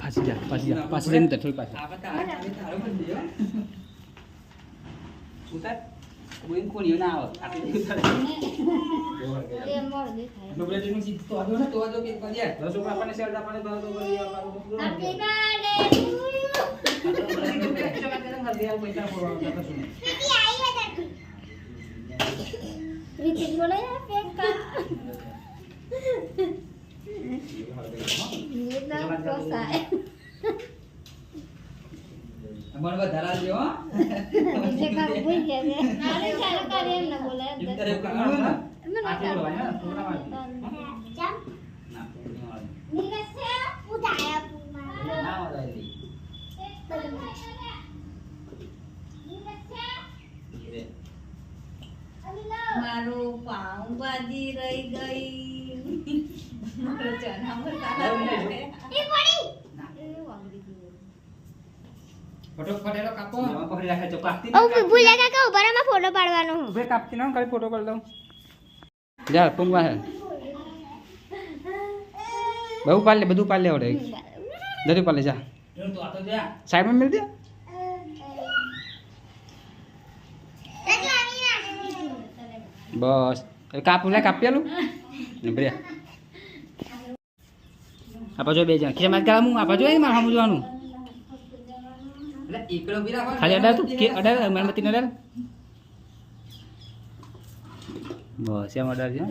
પાછી જા પાછી જઈને થોડી પાછી ઉતાર કોઈ કોણીઓ ના આવે આટલી ઉતાર ડબલે નું સીધ તો આદો ને તો આદો કે કરી યાર રસો આપણને શેર આપણને તો આદો કરી આપણું હેપી બર્થડે રિતિક બોલે ફેક કા ये ना कोसा है मन में धरा लियो इसे का भूल गया मैं अरे चालू करे ना बोला इधर मैं ना बोलवा है पूरा मार चल ना नीचे से उठाया ना वाला ली मारो पाव भाजी रही गई मारो चना मसाला ये पड़ी ए वांगड़ी ફટોફટ એનો કાપો પકડી રાખે જો કાપતી ઓ ભૂલ્યા કાકા ઉભા રહો, માં ફોટો પાડવાનો હું. ઉભે કાપતી ના કરી ફોટો પાડ દઉં જા પૂંગવા હે બહુ પાડ લે બધું પાડ લે ઓડે દરી પાડ લે જા તો આ તો જા સાઈડ માં મિલ દે બસ કાપું લે કાપેલું ને બ્રે આપા જો બે જણ કે માર કરામું આપા જો એ માર હમું જોવાનું એટલે એકડો બી રાખો ખાલી અડાર તું કે અડાર મારમતી ન અડાર બસ એમ અડાર છે